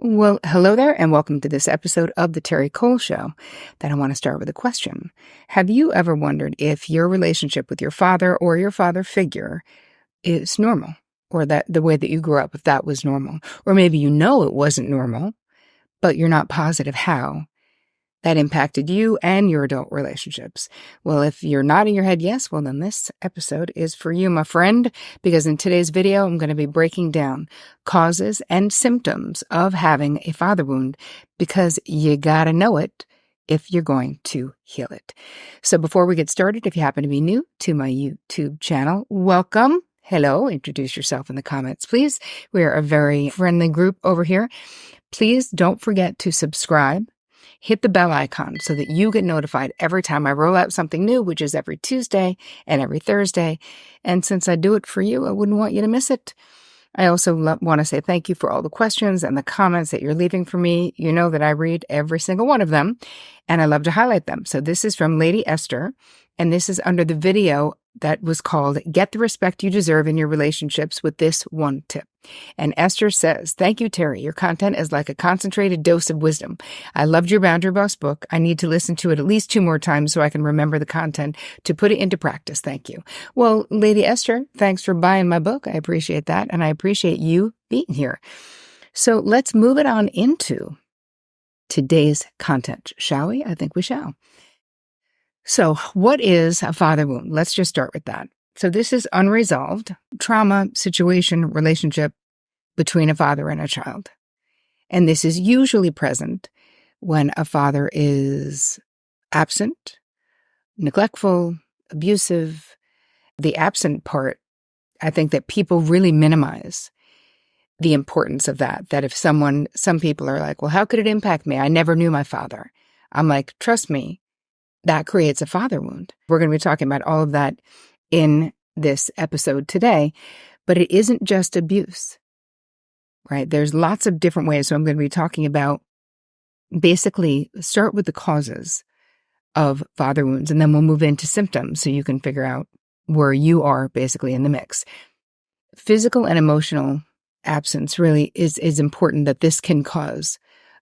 Well, hello there, and welcome to this episode of The Terri Cole Show. That I want to start with a question. Have you ever wondered if your relationship with your father or your father figure is normal? Or that the way that you grew up, if that was normal? Or maybe you know it wasn't normal, but you're not positive how that impacted you and your adult relationships. Well, if you're nodding your head yes, well then this episode is for you, my friend, because in today's video, I'm going to be breaking down causes and symptoms of having a father wound, because you gotta know it if you're going to heal it. So before we get started, if you happen to be new to my YouTube channel, welcome. Hello, introduce yourself in the comments, please. We are a very friendly group over here. Please don't forget to subscribe. Hit the bell icon so that you get notified every time I roll out something new, which is every Tuesday and every Thursday. And since I do it for you, I wouldn't want you to miss it. I also want to say thank you for all the questions and the comments that you're leaving for me. You know that I read every single one of them, and I love to highlight them. So this is from Lady Esther, and this is under the video that was called Get the Respect You Deserve in Your Relationships with This One Tip. And Esther says, thank you, Terri. Your content is like a concentrated dose of wisdom. I loved your Boundary Boss book. I need to listen to it at least 2 more times so I can remember the content to put it into practice. Thank you. Well, Lady Esther, thanks for buying my book. I appreciate that. And I appreciate you being here. So let's move it on into today's content, shall we? I think we shall. So what is a father wound? Let's just start with that. So this is unresolved trauma, situation, relationship between a father and a child. And this is usually present when a father is absent, neglectful, abusive. The absent part, I think that people really minimize the importance of that. That if some people are like, well, how could it impact me? I never knew my father. I'm like, trust me, that creates a father wound. We're going to be talking about all of that in this episode today, but it isn't just abuse, right? There's lots of different ways. So I'm going to be talking about basically start with the causes of father wounds, and then we'll move into symptoms so you can figure out where you are basically in the mix. Physical and emotional absence really is important, that this can cause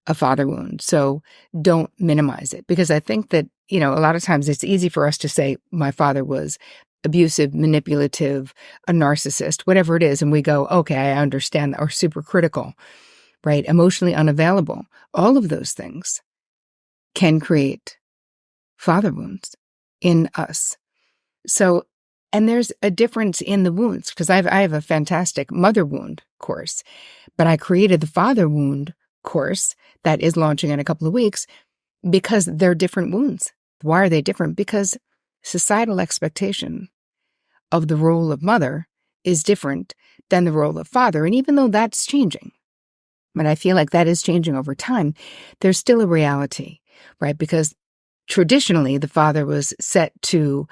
a father wound. So don't minimize it, because I think that, a lot of times it's easy for us to say my father was abusive, manipulative, a narcissist, whatever it is. And we go, okay, I understand that, or super critical, right? Emotionally unavailable. All of those things can create father wounds in us. So, and there's a difference in the wounds, because I have a fantastic mother wound course, but I created the father wound course that is launching in a couple of weeks because they're different wounds. Why are they different? Because societal expectation of the role of mother is different than the role of father. And even though that's changing, but I feel like that is changing over time, there's still a reality, right? Because traditionally, the father was set to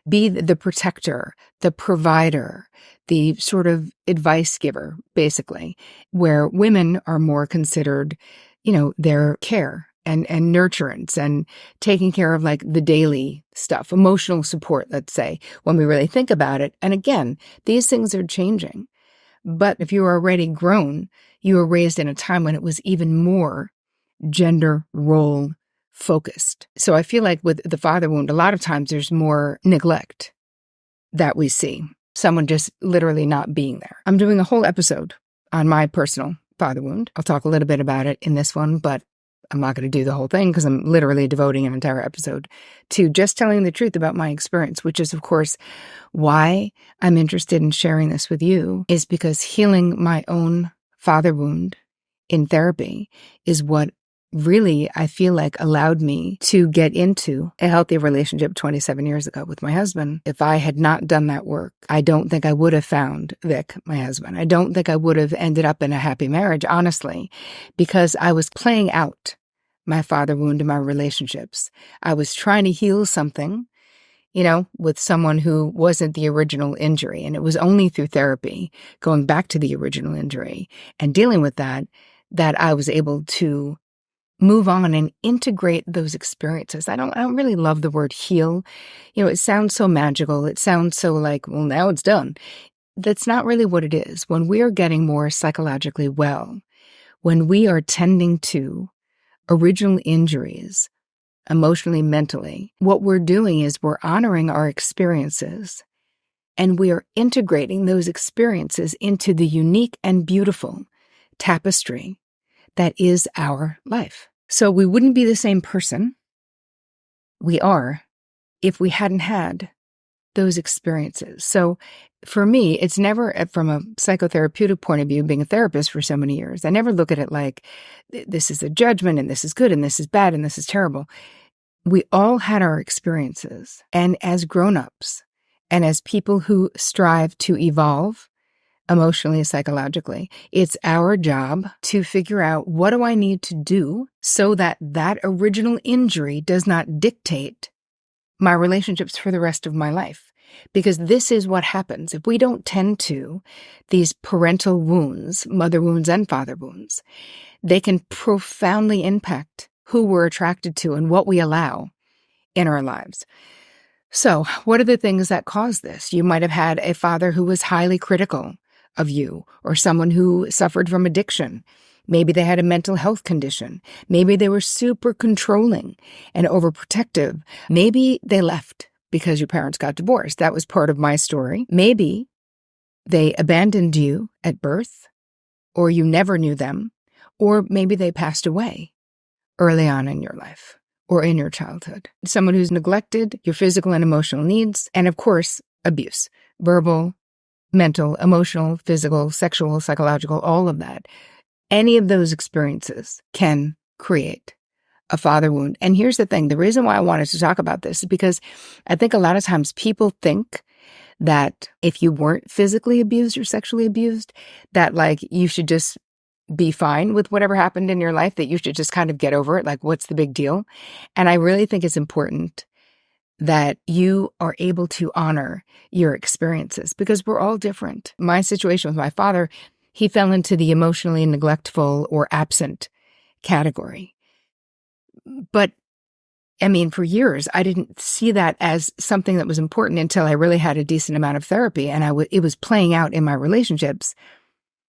be the protector, the provider, the sort of advice giver, basically, where women are more considered, their care and nurturance and taking care of like the daily stuff, emotional support, let's say, when we really think about it. And again, these things are changing. But if you were already grown, you were raised in a time when it was even more gender role focused. So I feel like with the father wound, a lot of times there's more neglect that we see. Someone just literally not being there. I'm doing a whole episode on my personal father wound. I'll talk a little bit about it in this one, but I'm not going to do the whole thing because I'm literally devoting an entire episode to just telling the truth about my experience, which is, of course, why I'm interested in sharing this with you, is because healing my own father wound in therapy is what really, I feel like, allowed me to get into a healthy relationship 27 years ago with my husband. If I had not done that work, I don't think I would have found Vic, my husband. I don't think I would have ended up in a happy marriage, honestly, because I was playing out my father wound in my relationships. I was trying to heal something, with someone who wasn't the original injury. And it was only through therapy, going back to the original injury and dealing with that I was able to move on and integrate those experiences. I don't really love the word heal. It sounds so magical. It sounds so like, well, now it's done. That's not really what it is. When we are getting more psychologically well, when we are tending to original injuries, emotionally, mentally, what we're doing is we're honoring our experiences and we are integrating those experiences into the unique and beautiful tapestry that is our life. So we wouldn't be the same person we are if we hadn't had those experiences. So for me, it's never from a psychotherapeutic point of view, being a therapist for so many years, I never look at it like this is a judgment and this is good and this is bad and this is terrible. We all had our experiences. And as grownups and as people who strive to evolve emotionally and psychologically, it's our job to figure out, what do I need to do so that that original injury does not dictate my relationships for the rest of my life? Because this is what happens if we don't tend to these parental wounds, mother wounds and father wounds. They can profoundly impact who we're attracted to and what we allow in our lives. So, what are the things that cause this? You might have had a father who was highly critical of you, or someone who suffered from addiction. Maybe they had a mental health condition. Maybe they were super controlling and overprotective. Maybe they left because your parents got divorced. That was part of my story. Maybe they abandoned you at birth, or you never knew them, or maybe they passed away early on in your life or in your childhood. Someone who's neglected your physical and emotional needs, and of course, abuse, verbal, mental, emotional, physical, sexual, psychological, all of that. Any of those experiences can create a father wound. And here's the thing, the reason why I wanted to talk about this is because I think a lot of times people think that if you weren't physically abused or sexually abused, that like you should just be fine with whatever happened in your life, that you should just kind of get over it. Like, what's the big deal? And I really think it's important that you are able to honor your experiences, because we're all different. My situation with my father, he fell into the emotionally neglectful or absent category. But I mean, for years, I didn't see that as something that was important until I really had a decent amount of therapy. And it was playing out in my relationships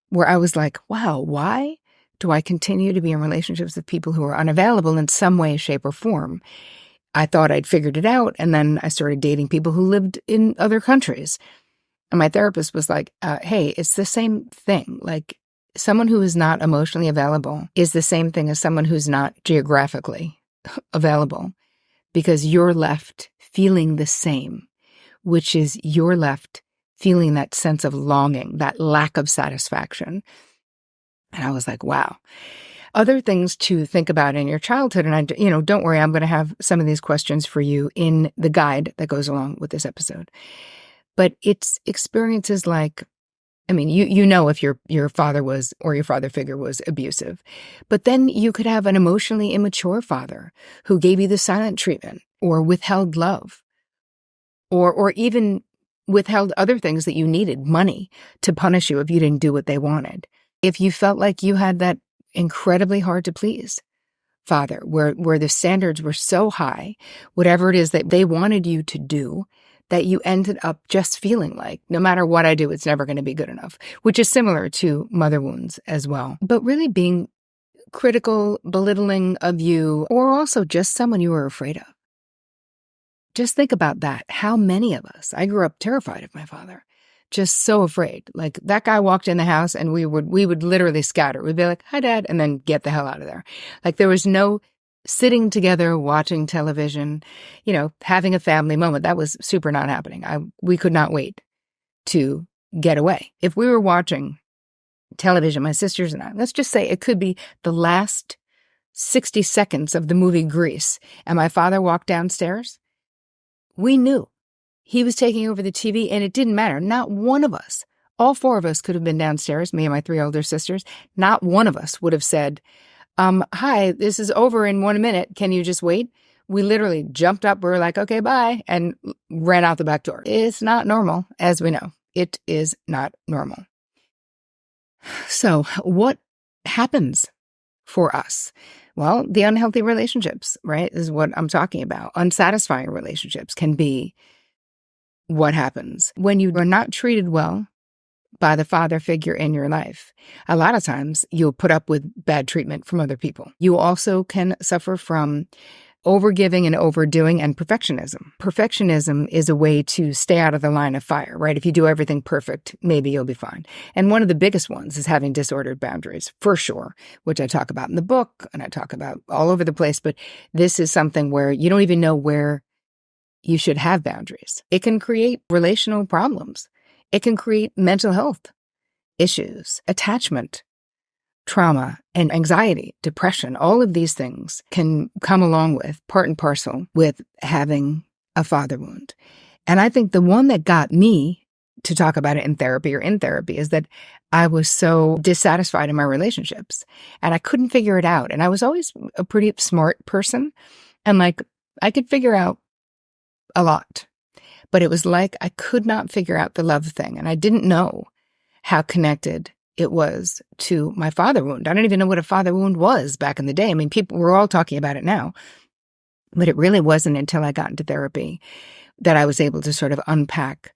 where I was like, wow, why do I continue to be in relationships with people who are unavailable in some way, shape, or form? I thought I'd figured it out, and then I started dating people who lived in other countries. And my therapist was like, hey, it's the same thing. Like, someone who is not emotionally available is the same thing as someone who's not geographically available, because you're left feeling the same, which is you're left feeling that sense of longing, that lack of satisfaction. And I was like, wow. Other things to think about in your childhood, and don't worry, I'm going to have some of these questions for you in the guide that goes along with this episode. But it's experiences like, I mean, you know if your father was, or your father figure was abusive, but then you could have an emotionally immature father who gave you the silent treatment, or withheld love, or even withheld other things that you needed, money, to punish you if you didn't do what they wanted. If you felt like you had that incredibly hard to please father, where the standards were so high, whatever it is that they wanted you to do, that you ended up just feeling like, no matter what I do, it's never going to be good enough, which is similar to mother wounds as well. But really being critical, belittling of you, or also just someone you were afraid of. Just think about that. How many of us, I grew up terrified of my father, just so afraid. Like, that guy walked in the house and we would literally scatter. We'd be like, hi, Dad, and then get the hell out of there. Like, there was no sitting together, watching television, having a family moment. That was super not happening. We could not wait to get away. If we were watching television, my sisters and I, let's just say it could be the last 60 seconds of the movie Grease, and my father walked downstairs, we knew he was taking over the TV, and it didn't matter. Not one of us, all four of us could have been downstairs, me and my three older sisters. Not one of us would have said, hi, this is over in 1 minute. Can you just wait? We literally jumped up. We were like, okay, bye, and ran out the back door. It's not normal, as we know. It is not normal. So what happens for us? Well, the unhealthy relationships, right, is what I'm talking about. Unsatisfying relationships can be what happens when you are not treated well by the father figure in your life. A lot of times you'll put up with bad treatment from other people. You also can suffer from overgiving and overdoing and perfectionism. Perfectionism is a way to stay out of the line of fire, right? If you do everything perfect, maybe you'll be fine. And one of the biggest ones is having disordered boundaries, for sure, which I talk about in the book and I talk about all over the place. But this is something where you don't even know where you should have boundaries. It can create relational problems. It can create mental health issues, attachment, trauma, and anxiety, depression. All of these things can come along with, part and parcel, with having a father wound. And I think the one that got me to talk about it in therapy is that I was so dissatisfied in my relationships and I couldn't figure it out. And I was always a pretty smart person and like I could figure out a lot, but it was like I could not figure out the love thing. And I didn't know how connected it was to my father wound. I don't even know what a father wound was back in the day. I mean, people were all talking about it now, but it really wasn't until I got into therapy that I was able to sort of unpack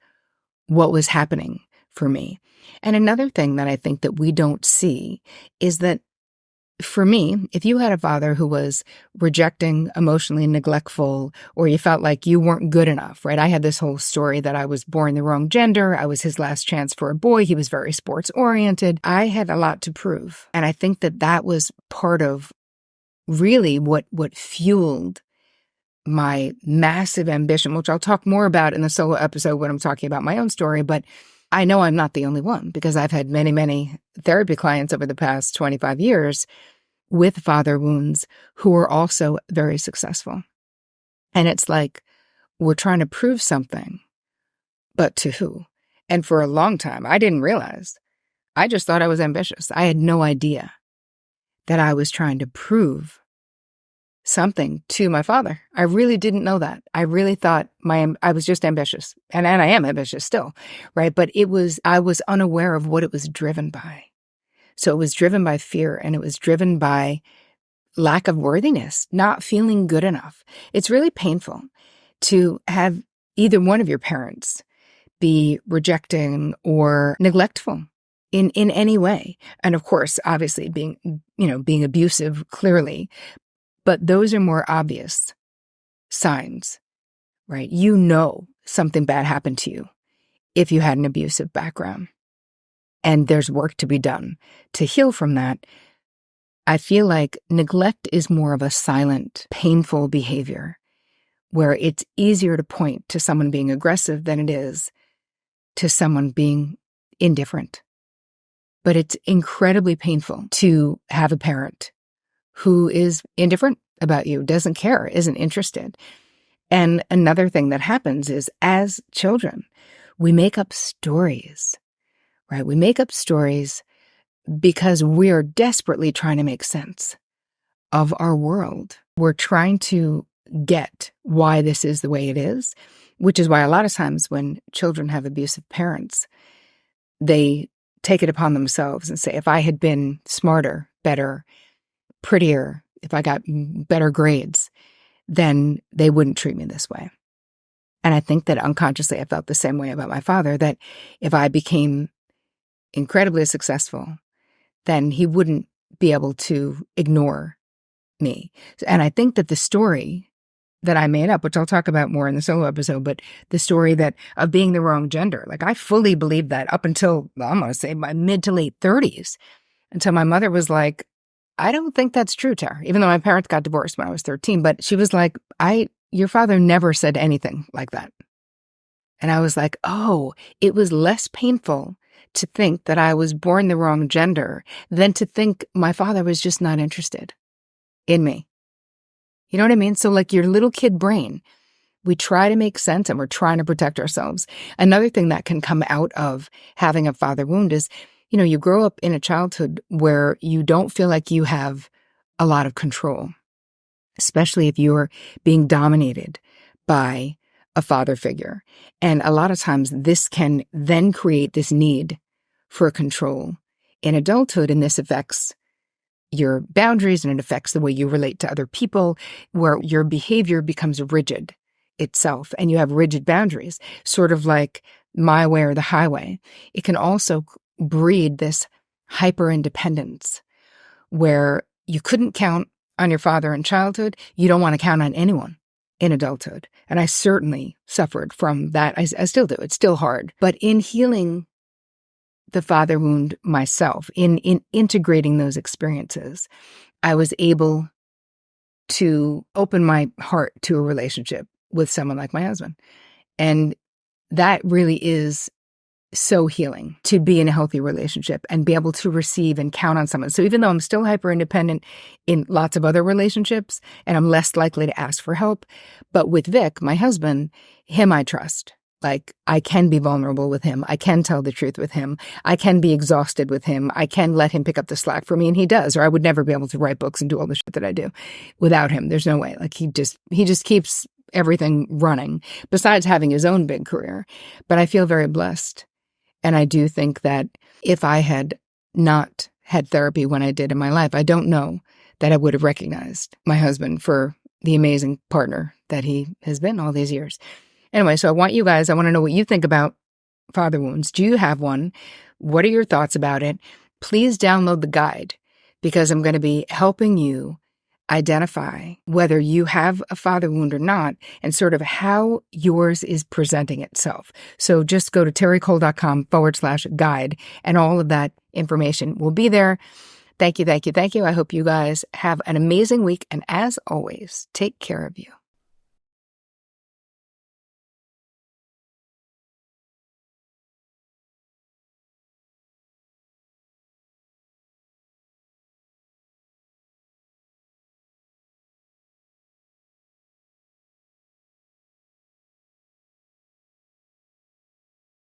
what was happening for me. And another thing that I think that we don't see is that for me, if you had a father who was rejecting, emotionally neglectful, or you felt like you weren't good enough, right? I had this whole story that I was born the wrong gender. I was his last chance for a boy. He was very sports oriented. I had a lot to prove. And I think that that was part of really what fueled my massive ambition, which I'll talk more about in the solo episode when I'm talking about my own story. But I know I'm not the only one because I've had many, many therapy clients over the past 25 years with father wounds who are also very successful. And it's like, we're trying to prove something, but to who? And for a long time, I didn't realize. I just thought I was ambitious. I had no idea that I was trying to prove something to my father. I really didn't know that. I really thought I was just ambitious. And I am ambitious still, right? But I was unaware of what it was driven by. So it was driven by fear and it was driven by lack of worthiness, not feeling good enough. It's really painful to have either one of your parents be rejecting or neglectful in any way. And of course, obviously being abusive, clearly. But those are more obvious signs, right? You know something bad happened to you if you had an abusive background. And there's work to be done to heal from that. I feel like neglect is more of a silent, painful behavior where it's easier to point to someone being aggressive than it is to someone being indifferent. But it's incredibly painful to have a parent who is indifferent about you, doesn't care, isn't interested. And another thing that happens is as children, we make up stories, right? We make up stories because we are desperately trying to make sense of our world. We're trying to get why this is the way it is, which is why a lot of times when children have abusive parents, they take it upon themselves and say, if I had been smarter, better, prettier, if I got better grades, then they wouldn't treat me this way. And I think that unconsciously I felt the same way about my father, that if I became incredibly successful, then he wouldn't be able to ignore me. And I think that the story that I made up, which I'll talk about more in the solo episode, but the story that of being the wrong gender, like I fully believed that up until, I'm going to say my mid to late 30s, until my mother was like, I don't think that's true, Terri, even though my parents got divorced when I was 13, but she was like, your father never said anything like that. And I was like, oh, it was less painful to think that I was born the wrong gender than to think my father was just not interested in me. You know what I mean? So like your little kid brain, we try to make sense and we're trying to protect ourselves. Another thing that can come out of having a father wound is, you grow up in a childhood where you don't feel like you have a lot of control, especially if you're being dominated by a father figure. And a lot of times this can then create this need for control in adulthood, and this affects your boundaries and it affects the way you relate to other people, where your behavior becomes rigid itself and you have rigid boundaries, sort of like my way or the highway, it can also breed this hyper independence where you couldn't count on your father in childhood. You don't want to count on anyone in adulthood. And I certainly suffered from that. I still do. It's still hard. But in healing the father wound myself, in integrating those experiences, I was able to open my heart to a relationship with someone like my husband. And that really is so healing, to be in a healthy relationship and be able to receive and count on someone. So even though I'm still hyper independent in lots of other relationships and I'm less likely to ask for help, but with Vic, my husband, him I trust. Like, I can be vulnerable with him. I can tell the truth with him. I can be exhausted with him. I can let him pick up the slack for me, and he does, or I would never be able to write books and do all the shit that I do without him. There's no way. Like, he just keeps everything running, besides having his own big career. But I feel very blessed. And I do think that if I had not had therapy when I did in my life, I don't know that I would have recognized my husband for the amazing partner that he has been all these years. Anyway, so I want to know what you think about father wounds. Do you have one? What are your thoughts about it? Please download the guide, because I'm going to be helping you identify whether you have a father wound or not, and sort of how yours is presenting itself. So just go to terricole.com/guide, and all of that information will be there. Thank you, thank you, thank you. I hope you guys have an amazing week. And as always, take care of you.